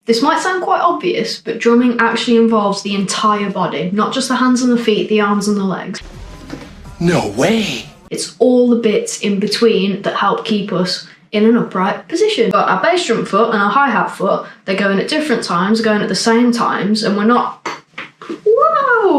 This might sound quite obvious, but drumming actually involves the entire body, not just the hands and the feet, the arms and the legs. No way! It's all the bits in between that help keep us in an upright position. We've got our bass drum foot and our hi-hat foot. They're going at different times, going at the same times, and we're not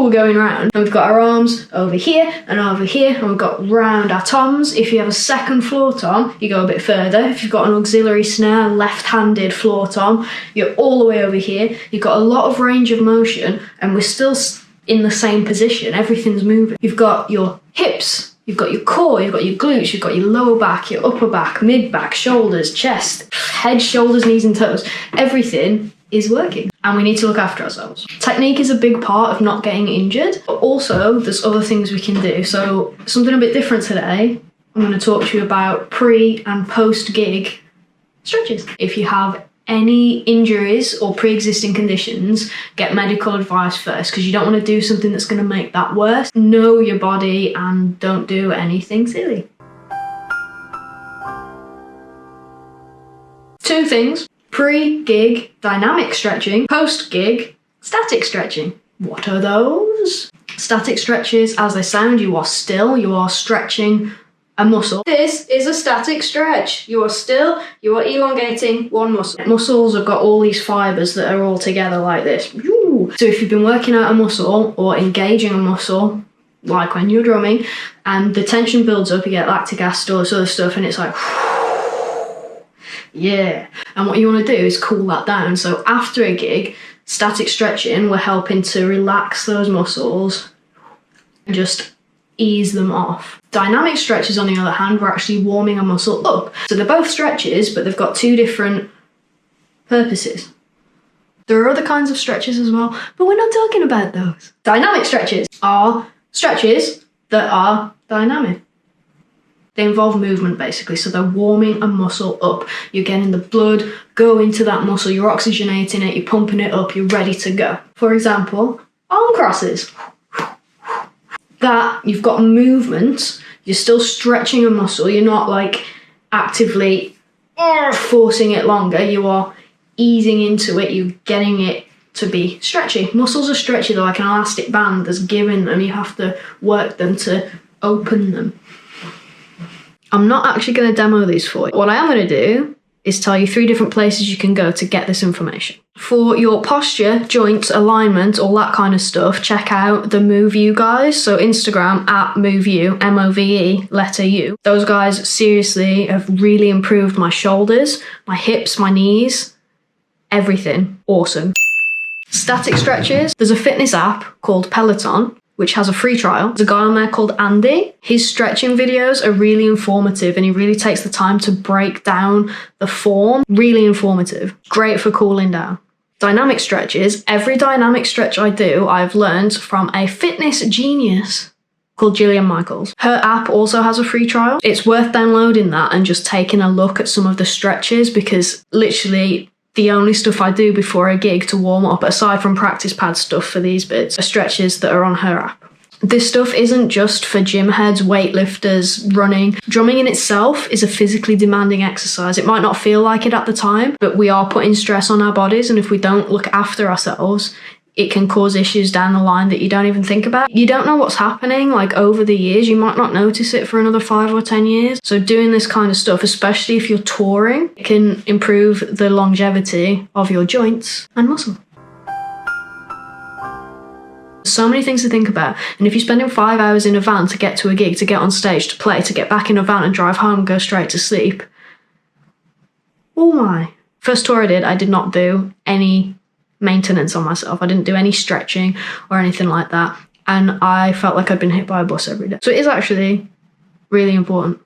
going round. And we've got our arms over here, and we've got round our toms. If you have a second floor tom, you go a bit further. If you've got an auxiliary snare, left-handed floor tom, you're all the way over here. You've got a lot of range of motion, and we're still in the same position. Everything's moving. You've got your hips, you've got your core, you've got your glutes, you've got your lower back, your upper back, mid back, shoulders, chest, head, shoulders, knees and toes. Everything is working, and we need to look after ourselves. Technique is a big part of not getting injured, but also there's other things we can do. So something a bit different today, I'm going to talk to you about pre and post gig stretches. If you have any injuries or pre-existing conditions, get medical advice first, because you don't want to do something that's going to make that worse. Know your body and don't do anything silly. 2 things. Pre-gig dynamic stretching, post-gig static stretching. What are those? Static stretches, as they sound, you are still, you are stretching a muscle. This is a static stretch. You are still, you are elongating one muscle. Muscles have got all these fibers that are all together like this. So if you've been working out a muscle or engaging a muscle, like when you're drumming, and the tension builds up, you get lactic acid, all this other stuff, and it's like, yeah. And what you want to do is cool that down. So after a gig, static stretching, we're helping to relax those muscles and just ease them off. Dynamic stretches, on the other hand, we're actually warming a muscle up. So they're both stretches, but they've got 2 different purposes. There are other kinds of stretches as well, but we're not talking about those. Dynamic stretches are stretches that are dynamic. They involve movement, basically, so they're warming a muscle up. You're getting the blood go into that muscle, you're oxygenating it, you're pumping it up, you're ready to go. For example, arm crosses. That, you've got movement, you're still stretching a muscle, you're not like actively forcing it longer, you are easing into it, you're getting it to be stretchy. Muscles are stretchy, they're like an elastic band that's giving them, you have to work them to open them. I'm not actually going to demo these for you. What I am going to do is tell you 3 different places you can go to get this information. For your posture, joints, alignment, all that kind of stuff, check out the Move You guys. So Instagram @MoveU, MOVE, letter U. Those guys seriously have really improved my shoulders, my hips, my knees, everything. Awesome. Static stretches. There's a fitness app called Peloton, which has a free trial. There's a guy on there called Andy. His stretching videos are really informative, and he really takes the time to break down the form. Really informative. Great for cooling down. Dynamic stretches. Every dynamic stretch I do, I've learned from a fitness genius called Jillian Michaels. Her app also has a free trial. It's worth downloading that and just taking a look at some of the stretches, because literally the only stuff I do before a gig to warm up, aside from practice pad stuff for these bits, are stretches that are on her app. This stuff isn't just for gym heads, weightlifters, running. Drumming in itself is a physically demanding exercise. It might not feel like it at the time, but we are putting stress on our bodies, and if we don't look after ourselves, it can cause issues down the line that you don't even think about. You don't know what's happening, like over the years. You might not notice it for another 5 or 10 years. So doing this kind of stuff, especially if you're touring, it can improve the longevity of your joints and muscle. So many things to think about. And if you're spending 5 hours in a van to get to a gig, to get on stage, to play, to get back in a van and drive home and go straight to sleep. Oh my. First tour I did not do any maintenance on myself. I didn't do any stretching or anything like that, and I felt like I'd been hit by a bus every day. So it is actually really important.